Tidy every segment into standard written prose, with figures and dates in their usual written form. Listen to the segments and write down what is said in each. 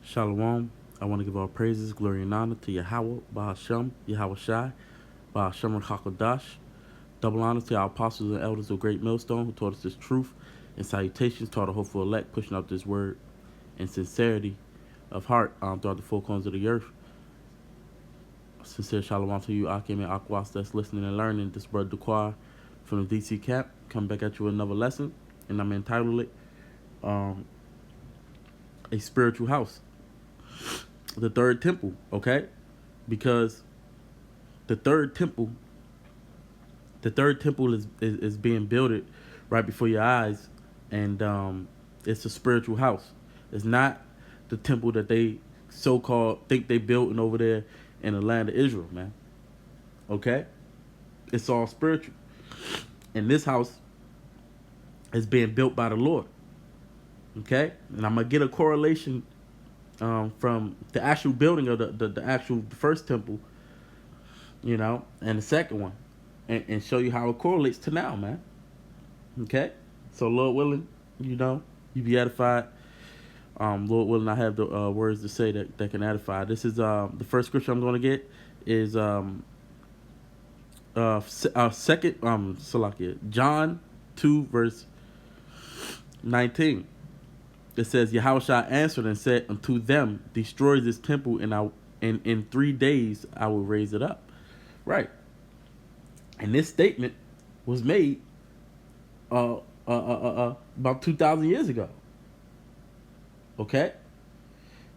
Shalom. I want to give all praises, glory, and honor to Yahweh, Bahashem, Yahweh Shai, Bahashem Hakodash. Double honor to our apostles and elders of Great Millstone who taught us this truth, and salutations to all the hopeful elect pushing out this word and sincerity of heart throughout the four corners of the earth. Sincere shalom to you, Akim and Akwas, that's listening and learning. This brother Duquar from the DC Camp, come back at you with another lesson, and I'm entitled it A Spiritual House. The third temple, okay? Because the third temple is being built right before your eyes, and it's a spiritual house. It's not the temple that they so-called think they built over there in the land of Israel, man. Okay? It's all spiritual. And this house is being built by the Lord. Okay? And I'm going to get a correlation from the actual building of the first temple, and the second one, and show you how it correlates to now, man. Okay? So, Lord willing, you be edified. Lord willing, I have the words to say that can edify. This is the first scripture I'm going to get is second Salakia, John 2 verse 19. It says, Yahushua answered and said unto them, destroy this temple, and in 3 days I will raise it up. Right. And this statement was made about 2,000 years ago. Okay?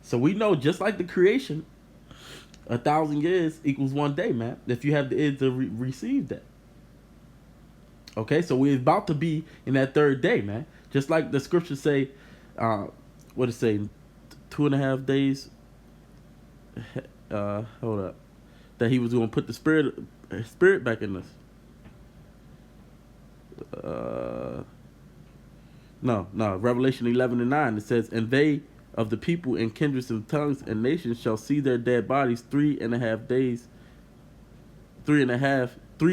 So we know, just like the creation, 1,000 years equals 1 day, man. If you have the ears to receive that. Okay? So we're about to be in that third day, man. Just like the scriptures say, what it say? 2.5 days. Hold up. That he was going to put the spirit back in us. No. Revelation 11:9. It says, and they of the people and kindreds and tongues and nations shall see their dead bodies 3.5 days. 3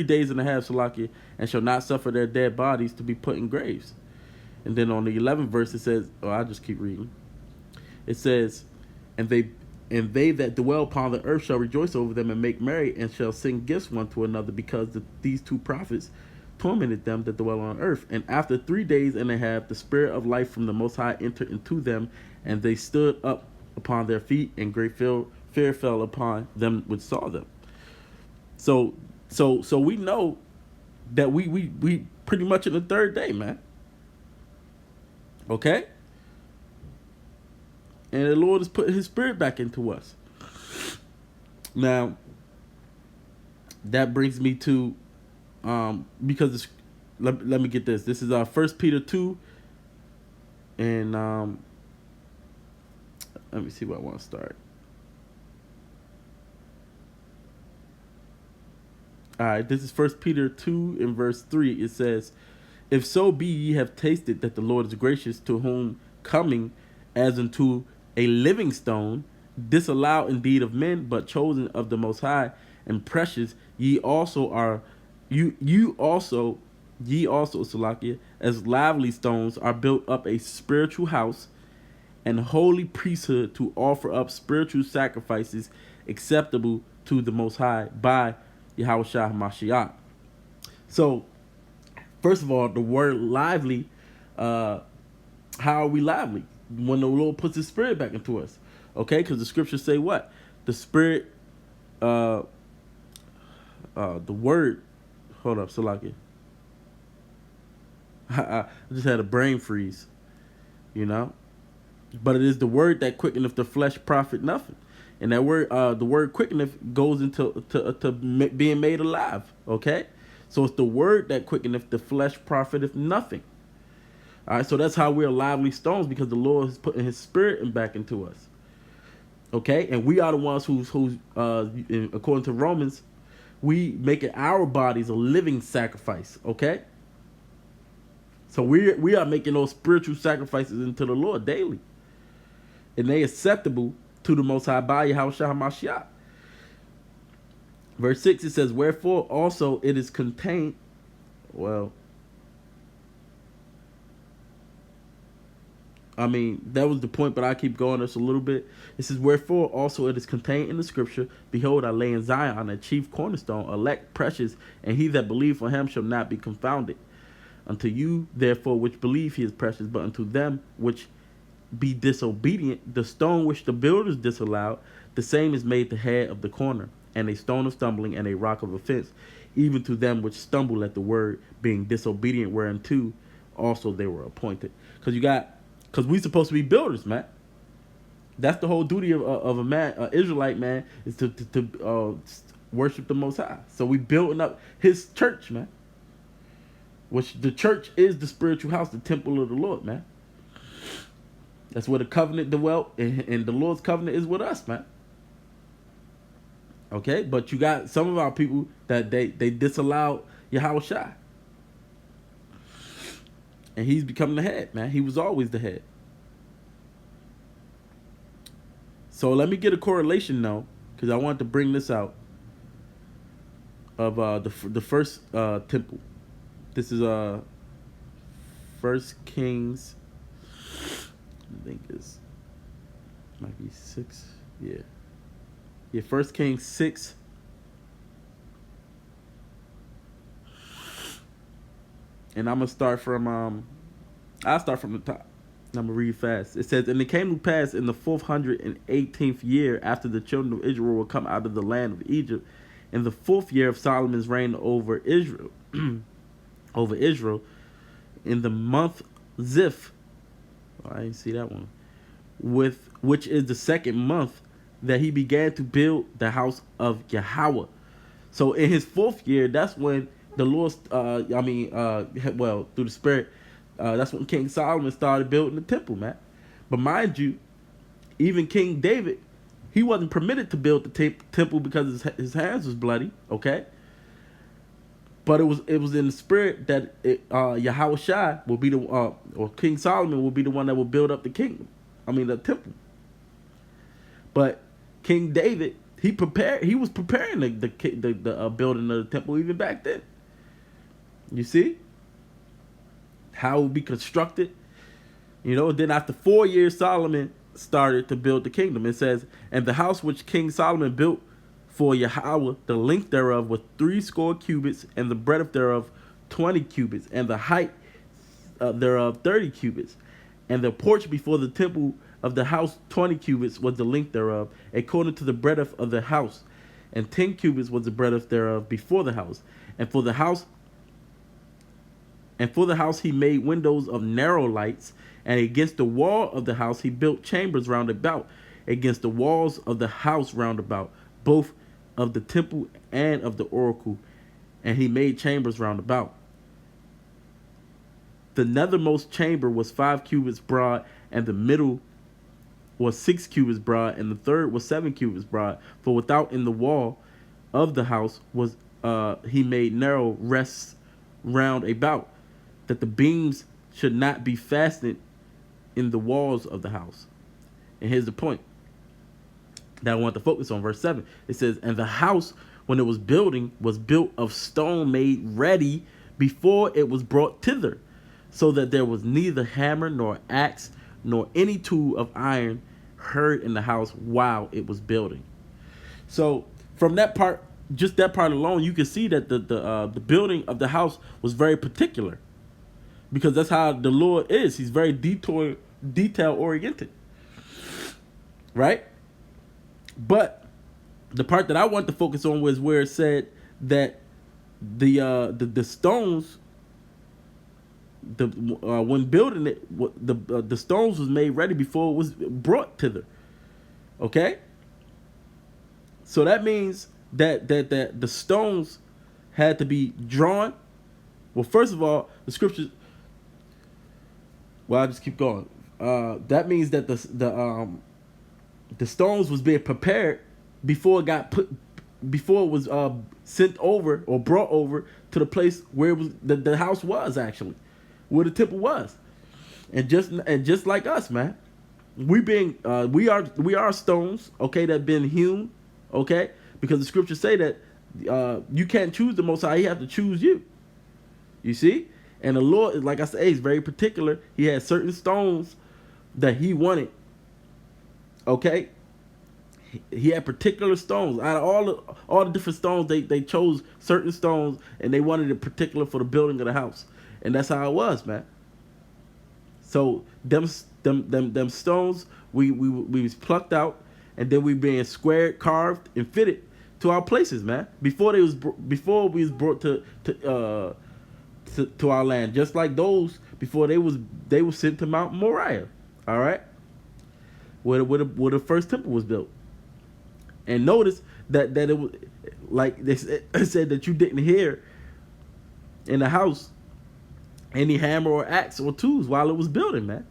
days and a half, Salakia, and shall not suffer their dead bodies to be put in graves. And then on the 11th verse it says, I'll just keep reading. It says, and they that dwell upon the earth shall rejoice over them and make merry, and shall sing gifts one to another, because these two prophets tormented them that dwell on earth. And after 3 days and a half, the spirit of life from the Most High entered into them, and they stood up upon their feet, and great fear fell upon them which saw them. So we know that we pretty much in the third day, man. Okay? And the Lord is putting his spirit back into us. Now, that brings me to, because let me get this. This is 1 Peter 2, and let me see where I want to start. All right, this is 1 Peter 2 in verse 3. It says, if so be ye have tasted that the Lord is gracious, to whom coming as unto a living stone, disallowed indeed of men, but chosen of the Most High, and precious, ye also are, ye also, Salakia, as lively stones, are built up a spiritual house and holy priesthood, to offer up spiritual sacrifices acceptable to the Most High by Yahushua HaMashiach. So, first of all, the word lively, how are we lively? When the Lord puts his spirit back into us. Okay? Because the scriptures say what? The spirit, the word, hold up, Salakia. I just had a brain freeze, But it is the word that quickeneth the flesh profit nothing. And that word, the word quickeneth goes into to being made alive. Okay? So it's the word that quickeneth the flesh profiteth nothing. All right, so that's how we're lively stones, because the Lord is putting his spirit back into us. Okay? And we are the ones who's according to Romans, we making our bodies a living sacrifice. Okay? So we are making those spiritual sacrifices into the Lord daily. And they acceptable to the Most High by Yahushua HaMashiach. Verse 6, it says, wherefore also it is contained, I mean, that was the point, but I keep going just a little bit. It says, wherefore also it is contained in the scripture, behold, I lay in Zion a chief cornerstone, elect, precious, and he that believe for him shall not be confounded. Unto you, therefore, which believe he is precious, but unto them which be disobedient, the stone which the builders disallowed, the same is made the head of the corner, and a stone of stumbling and a rock of offense, even to them which stumble at the word, being disobedient, whereunto also they were appointed. Because we supposed to be builders, man. That's the whole duty of a man, an Israelite man, is to worship the Most High. So we building up His church, man. Which the church is the spiritual house, the temple of the Lord, man. That's where the covenant dwelt, and the Lord's covenant is with us, man. Okay, but you got some of our people that they disallowed Yahweh Shai. And he's become the head, man. He was always the head. So let me get a correlation now, because I want to bring this out of the first temple. This is First Kings. I think it's might be 6. Yeah. First Kings 6. And I'm gonna start from I'll start from the top. I'm gonna read fast. It says, and it came to pass in the 418th year after the children of Israel were come out of the land of Egypt, in the 4th year of Solomon's reign over Israel, in the month Ziph. I didn't see that one. Which is the 2nd month, that he began to build the house of Yahweh. So in his 4th year, that's when the Lord, through the Spirit, that's when King Solomon started building the temple, man. But mind you, even King David, he wasn't permitted to build the temple because his hands was bloody, okay? But it was in the spirit that Yahweh Shai will be or King Solomon will be the one that will build up the kingdom. The temple. But King David, he was preparing the building of the temple even back then. You see how it would be constructed. Then after 4 years, Solomon started to build the kingdom. It says, and the house which King Solomon built for Yahweh, the length thereof was 60 cubits, and the breadth thereof 20 cubits, and the height thereof 30 cubits. And the porch before the temple of the house 20 cubits was the length thereof, according to the breadth of the house, and 10 cubits was the breadth thereof before the house. And for the house he made windows of narrow lights, and against the wall of the house he built chambers round about, against the walls of the house round about, both of the temple and of the oracle, and he made chambers round about. The nethermost chamber was 5 cubits broad, and the middle was 6 cubits broad, and the third was 7 cubits broad. For without in the wall of the house was he made narrow rests round about, that the beams should not be fastened in the walls of the house. And here's the point that I want to focus on, verse 7. It says, and the house, when it was building, was built of stone made ready before it was brought thither, so that there was neither hammer nor axe nor any tool of iron heard in the house while it was building. So from that part, just that part alone, you can see that the building of the house was very particular, because that's how the Lord is. He's very detail oriented, right? But the part that I want to focus on was where it said that the stones, when building it, the stones was made ready before it was brought thither. Okay, so that means that the stones had to be drawn. Well, first of all, the scriptures. Well, I'll just keep going. That means that the stones was being prepared before it was sent over or brought over to the place where it was the house was actually, where the temple was. And just like us, man, we are stones, okay, that been hewn, okay, because the scriptures say that you can't choose the Most High; He have to choose you. You see. And the Lord, like I said, He's very particular. He has certain stones that he wanted. Okay, he had particular stones out of all the different stones. They chose certain stones, and they wanted it particular for the building of the house, and that's how it was, man. So them stones we was plucked out, and then we being squared, carved, and fitted to our places, man. Before we was brought to our land, just like those before they were sent to Mount Moriah. All right, where the first temple was built. And notice that it was like they said that you didn't hear in the house any hammer or axe or tools while it was building, man.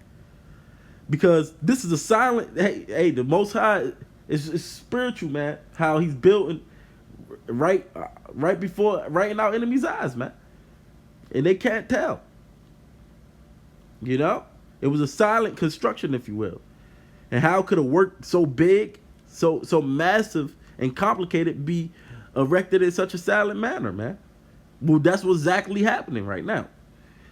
Because this is a silent. Hey, the Most High is spiritual, man. How He's building right in our enemies' eyes, man, and they can't tell. You know, it was a silent construction, if you will. And how could a work so big, so massive and complicated be erected in such a silent manner, man? Well, that's what's exactly happening right now.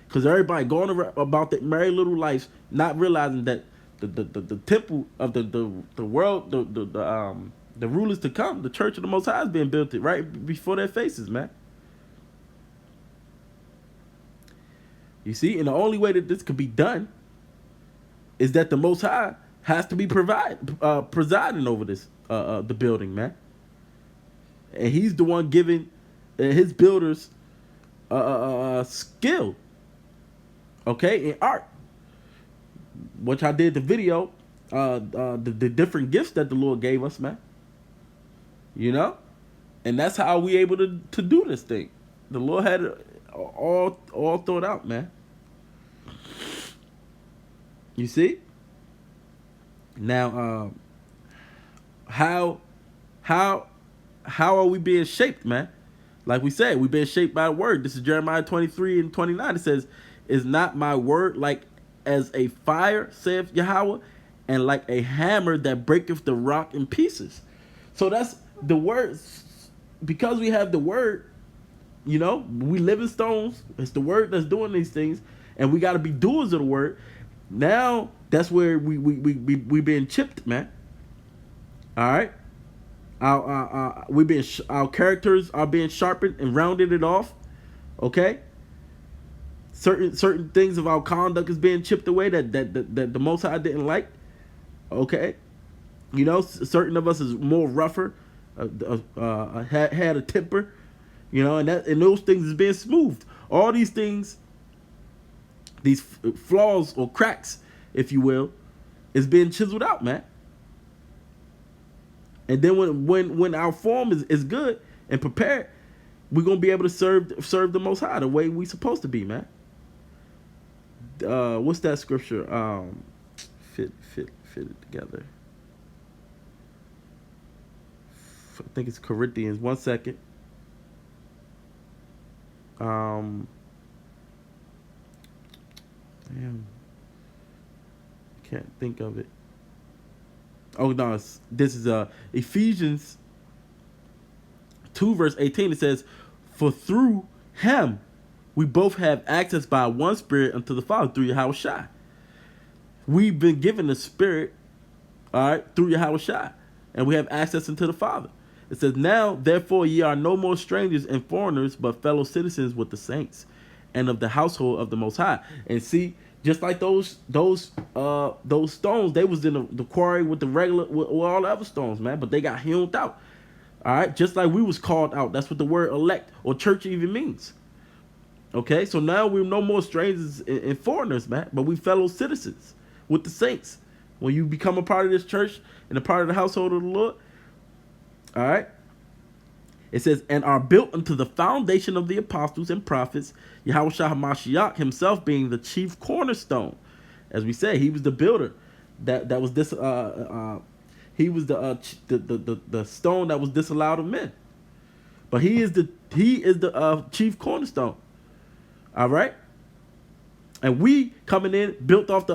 Because everybody going about their merry little lives, not realizing that the temple of the world, the rulers to come, the church of the Most High is being built right before their faces, man. You see, and the only way that this could be done is that the Most High has to be presiding over this the building, man. And He's the one giving His builders skill, okay, in art. Which I did the video, the different gifts that the Lord gave us, man. You know, and that's how we able to do this thing. The Lord had it all thought out, man. You see? Now, how are we being shaped, man? Like we said, we've been shaped by the word. This is Jeremiah 23:29. It says, "Is not my word like as a fire, saith Yahweh, and like a hammer that breaketh the rock in pieces?" So that's the word. Because we have the word, you know, we living stones. It's the word that's doing these things, and we got to be doers of the word. Now that's where we being chipped, man. All right, our characters are being sharpened and rounded it off. Okay, certain things of our conduct is being chipped away that the Most High didn't like. Okay, you know, certain of us is more rougher, had a temper, you know, and those things is being smoothed. All these things, these flaws or cracks, if you will, is being chiseled out, man. And then when our form is good and prepared, we're gonna be able to serve the Most High the way we supposed to be, man. What's that scripture? Fit it together. I think it's Corinthians. 1 second. Damn. Can't think of it. Oh no, this is Ephesians 2 verse 18. It says, "For through Him we both have access by one Spirit unto the Father through Yahweh Shai." We've been given the Spirit, all right, through Yahweh Shai, and we have access into the Father. It says, "Now therefore ye are no more strangers and foreigners, but fellow citizens with the saints, and of the household of the Most High." And see, just like those stones, they was in the quarry with all the other stones, man. But they got hewn out. All right, just like we was called out. That's what the word elect or church even means. Okay, so now we're no more strangers and foreigners, man, but we fellow citizens with the saints. When you become a part of this church and a part of the household of the Lord, all right. It says, "And are built unto the foundation of the apostles and prophets, Yahweh Shah HaMashiach himself being the chief cornerstone." As we say, he was the builder. That was this. He was the stone that was disallowed of men. But he is the chief cornerstone. All right. And we coming in built off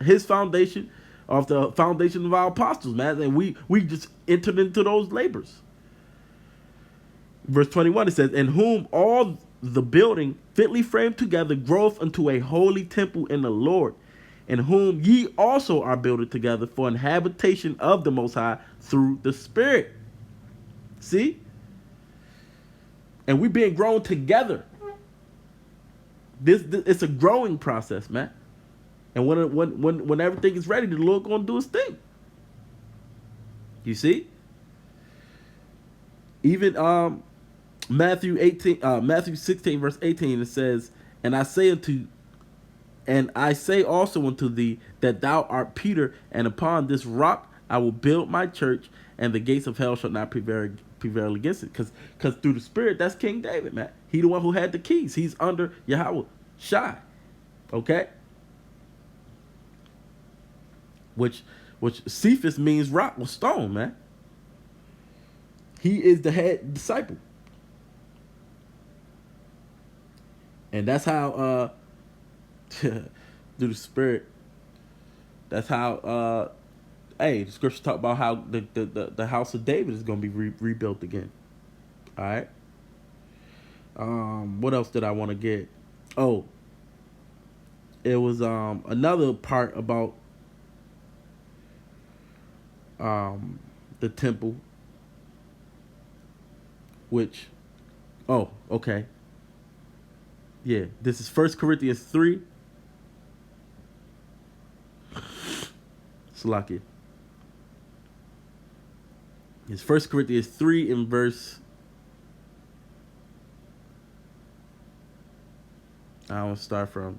his foundation, off the foundation of our apostles, man. And we just entered into those labors. Verse 21, it says, "In whom all the building fitly framed together groweth unto a holy temple in the Lord, in whom ye also are builded together for an habitation of the Most High through the Spirit. See? And we being grown together. This it's a growing process, man. And when everything is ready, the Lord gonna do his thing. You see? Even Matthew 16 verse 18, it says, and I say also unto thee that thou art Peter, and upon this rock I will build my church, and the gates of hell shall not prevail against it. Because through the Spirit, that's King David, man. He the one who had the keys. He's under Yahweh Shai. Okay? Which Cephas means rock or stone, man. He is the head disciple. And that's how through the Spirit, that's how the scripture talk about how the house of David is going to be rebuilt again. All right. What else did I want to get? Oh, it was another part about the temple, which, okay. Yeah, this is 1 Corinthians 3. Salakia. It's 1 Corinthians 3 in verse, I will start from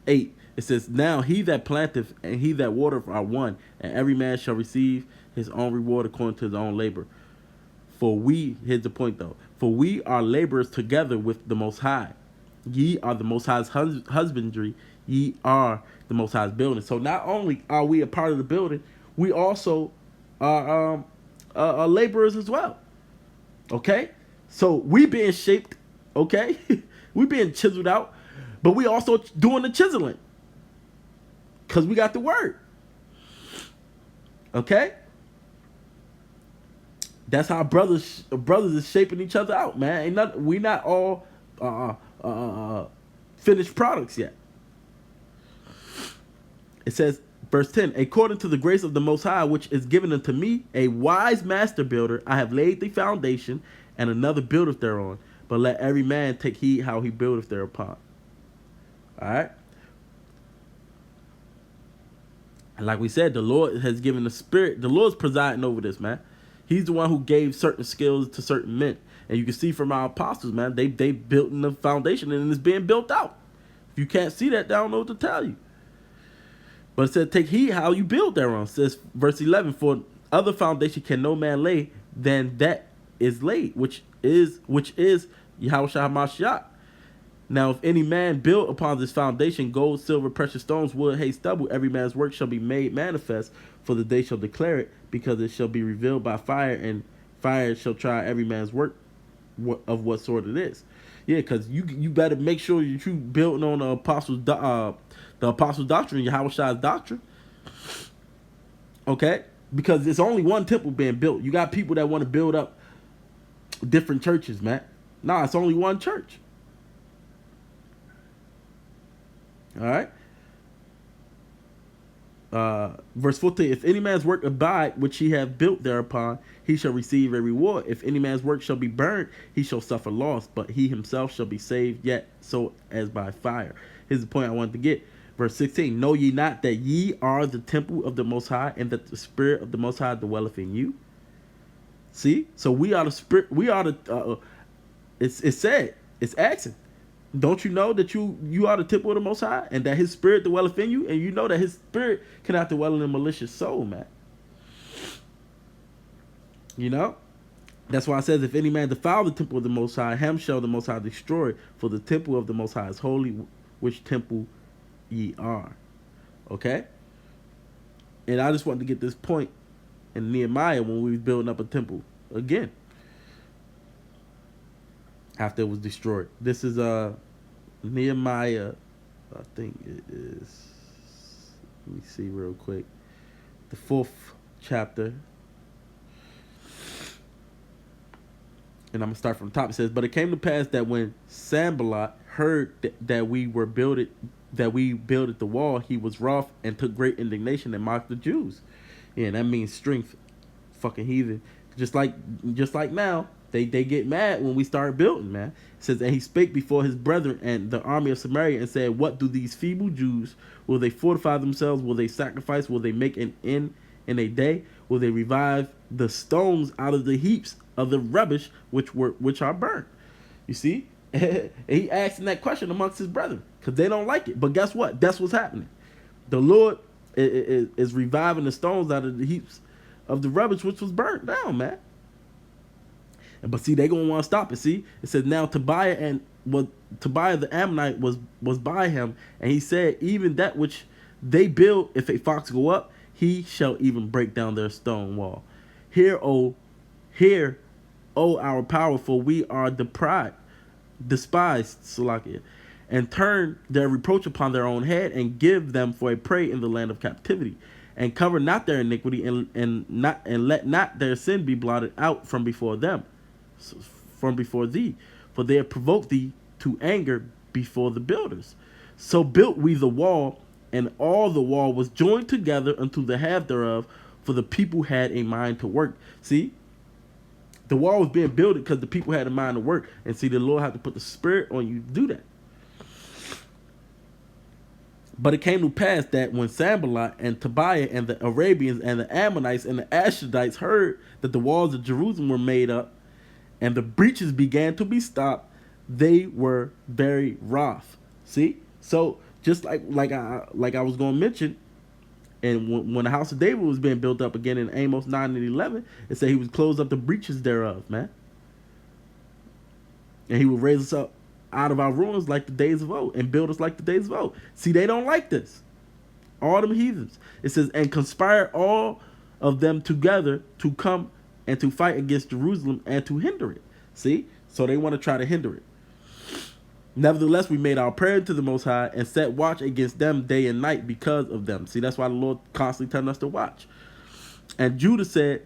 8. It says, now he that planteth and he that watereth are one, and every man shall receive his own reward according to his own labor. For we, here's the point though, for we are laborers together with the Most High. Ye are the Most High's husbandry, ye are the Most High's building. So not only are we a part of the building, we also are laborers as well. Okay? So we being shaped, okay? We being chiseled out, but we also doing the chiseling. Because we got the word. Okay? That's how brothers is shaping each other out, man. We not all finished products yet. It says, verse 10, according to the grace of the Most High, which is given unto me, a wise master builder, I have laid the foundation, and another buildeth thereon. But let every man take heed how he buildeth thereupon. All right? And like we said, the Lord has given the Spirit. The Lord's presiding over this, man. He's the one who gave certain skills to certain men. And you can see from our apostles, man, they built in the foundation and it's being built out. If you can't see that, I don't know what to tell you. But it said, take heed how you build thereon. It says, verse 11, for other foundation can no man lay than that is laid, which is Yahweh Shai HaMashiach. Now, if any man build upon this foundation gold, silver, precious stones, wood, hay, stubble, every man's work shall be made manifest, for the day shall declare it, because it shall be revealed by fire, and fire shall try every man's work of what sort it is. Yeah, because you better make sure that you building on the apostles' doctrine, Yahweh Shai's doctrine. Okay? Because it's only one temple being built. You got people that want to build up different churches, man. Nah, it's only one church. All right. Verse 14, if any man's work abide, which he have built thereupon, he shall receive a reward. If any man's work shall be burned, he shall suffer loss, but he himself shall be saved, yet so as by fire. Here's the point I wanted to get. Verse 16, know ye not that ye are the temple of the Most High, and that the Spirit of the Most High dwelleth in you? See? So we are the Spirit, we are the, it's said, it's asking. Don't you know that you are the temple of the Most High, and that his Spirit dwelleth in you, and you know that his Spirit cannot dwell in a malicious soul, man. You know? That's why it says, if any man defile the temple of the Most High, him shall the Most High destroy, for the temple of the Most High is holy, which temple ye are. Okay? And I just wanted to get this point in Nehemiah when we was building up a temple again, after it was destroyed. This is Nehemiah, I think it is, let me see real quick, the 4th chapter. And I'm going to start from the top. It says, but it came to pass that when Sanballat heard that we were builded that we builded the wall, he was wroth and took great indignation and mocked the Jews. Yeah, that means strength, fucking heathen. Just like now, they get mad when we start building, man. It says, and he spake before his brethren and the army of Samaria and said, what do these feeble Jews? Will they fortify themselves? Will they sacrifice? Will they make an end in a day? Will they revive the stones out of the heaps of the rubbish which are burnt? You see, he asking that question amongst his brethren because they don't like it. But guess what? That's what's happening. The Lord is reviving the stones out of the heaps of the rubbish which was burnt down, man. But see, they gonna want to stop it. See, it says now Tobiah the Ammonite was by him, and he said, even that which they build, if a fox go up, he shall even break down their stone wall. Hear, O our power, for we are despised, Salakia, and turn their reproach upon their own head, and give them for a prey in the land of captivity, and cover not their iniquity, and let not their sin be blotted out from before them, from before thee, for they have provoked thee to anger before the builders. So built we the wall, and all the wall was joined together unto the half thereof, for the people had a mind to work. See, the wall was being built because the people had a mind to work. And see, the Lord had to put the spirit on you to do that. But it came to pass that when Sanballat and Tobiah and the Arabians and the Ammonites and the Ashdodites heard that the walls of Jerusalem were made up, and the breaches began to be stopped, they were very wroth. See, so just like I was going to mention, and when the house of David was being built up again in Amos 9 and 11, it said he would close up the breaches thereof, man, and he would raise us up out of our ruins like the days of old, and build us like the days of old. See, they don't like this. All them heathens. It says, and conspire all of them together to come and to fight against Jerusalem and to hinder it. See? So they want to try to hinder it. Nevertheless, we made our prayer to the Most High and set watch against them day and night because of them. See, that's why the Lord constantly telling us to watch. And Judah said,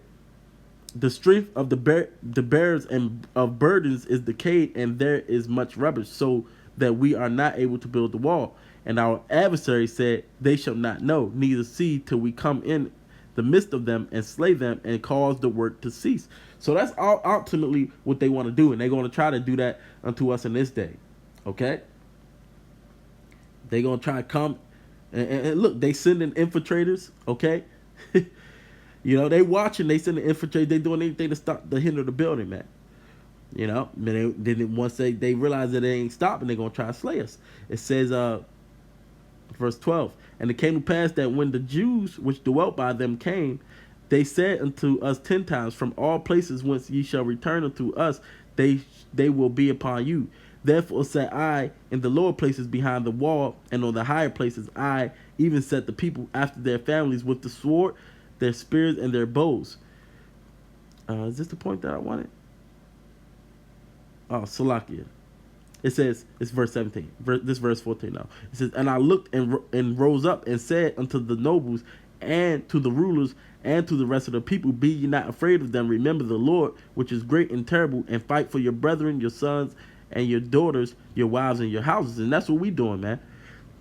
the strength of the bearers and of burdens is decayed, and there is much rubbish, so that we are not able to build the wall. And our adversary said, they shall not know, neither see till we come in the midst of them and slay them and cause the work to cease. So that's ultimately what they want to do, and they're going to try to do that unto us in this day. Okay? They're going to try to come, and look, they sending infiltrators, okay? You know, they watching, they sending infiltrators, they doing anything to hinder the building, man. You know, then once they realize that they ain't stopping, they're going to try to slay us. It says, verse 12, and it came to pass that when the Jews which dwelt by them came, they said unto us 10 times, from all places whence ye shall return unto us, they will be upon you. Therefore said I, in the lower places behind the wall, and on the higher places I even set the people after their families with the sword, their spears, and their bows. Is this the point that I wanted? Oh, Salakia. It says, it's verse 17. This verse 14 now. It says, and I looked and rose up and said unto the nobles and to the rulers and to the rest of the people, be ye not afraid of them. Remember the Lord, which is great and terrible, and fight for your brethren, your sons, and your daughters, your wives, and your houses. And that's what we doing, man.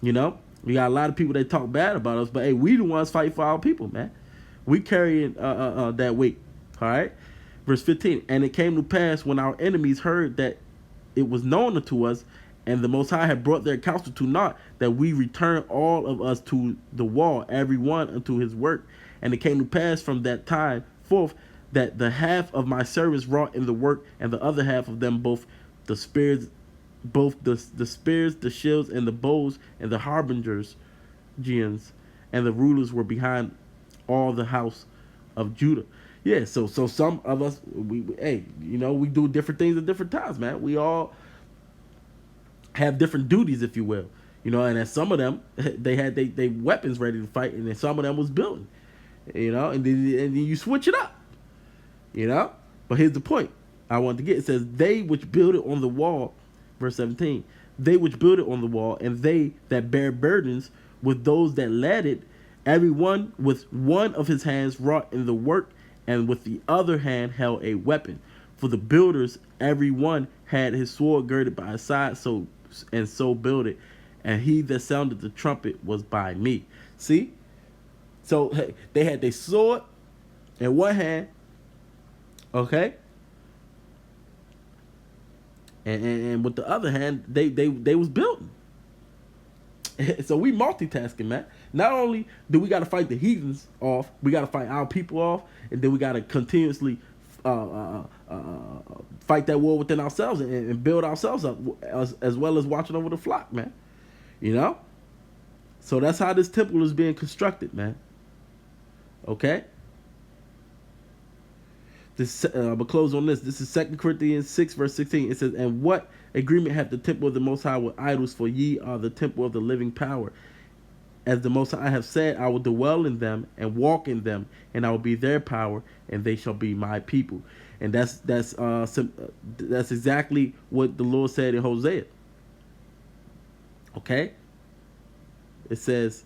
You know, we got a lot of people that talk bad about us, but hey, we the ones fight for our people, man. We carrying that weight. All right. Verse 15. And it came to pass when our enemies heard that it was known unto us, and the Most High had brought their counsel to naught, that we returned all of us to the wall, every one unto his work. And it came to pass from that time forth that the half of my servants wrought in the work, and the other half of them both the spears, the shields, and the bows, and the harbingers, Gians, and the rulers were behind all the house of Judah. Yeah, so some of us, we do different things at different times, man. We all have different duties, if you will. You know, and then some of them, they had they weapons ready to fight, and then some of them was building. You know, and then you switch it up. You know? But here's the point I wanted to get. It says, they which build it on the wall, verse 17, they which build it on the wall, and they that bear burdens with those that led it, every one with one of his hands wrought in the work, and with the other hand held a weapon. For the builders, every one had his sword girded by his side, so build it. and he that sounded the trumpet was by me. See? So hey, they had their sword in one hand, okay? And with the other hand, they was building. So we multitasking, man. Not only do we got to fight the heathens off, we got to fight our people off, and then we got to continuously fight that war within ourselves and build ourselves up, as well as watching over the flock, man. You know. So that's how this temple is being constructed, man. Okay. This I'm gonna close on this. This is 2 Corinthians 6 verse 16. It says, "And what agreement hath the temple of the Most High with idols? For ye are the temple of the living power. As the Most High have said, I will dwell in them and walk in them, and I will be their power, and they shall be my people." And that's exactly what the Lord said in Hosea. Okay. It says,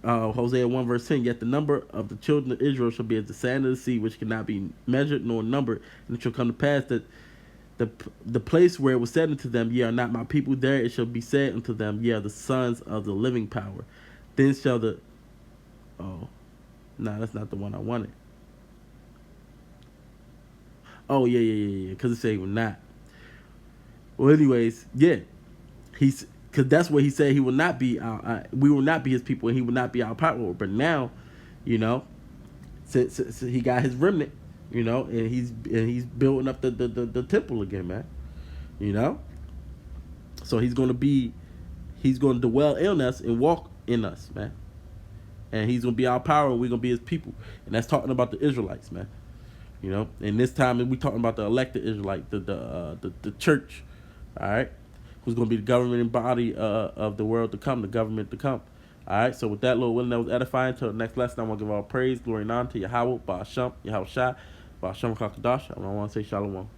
Hosea 1 verse 10, "Yet the number of the children of Israel shall be as the sand of the sea, which cannot be measured nor numbered. And it shall come to pass that the place where it was said unto them, ye are not my people, there it shall be said unto them, ye are the sons of the living power. Then shall the..." Oh, no, that's not the one I wanted. Oh, yeah, because it said he will not. Well, anyways, yeah. Because that's what he said, he will not be we will not be his people, and he will not be our power. But now, you know, since he got his remnant, you know, and he's building up the temple again, man. You know, so he's going to dwell in us and walk in us, man. And he's going to be our power, and we're going to be his people. And that's talking about the Israelites, man. You know, and this time we talking about the elected Israelite, the church, all right, who's going to be the governing body of the world to come, the government to come. All right, so with that, Lord willing, that was edifying. Until the next lesson, I want to give all praise, glory, and honor to Yahweh, Ba'ashem, Yahweh Shai, Ba'ashem Kakadash. I want to say Shalom.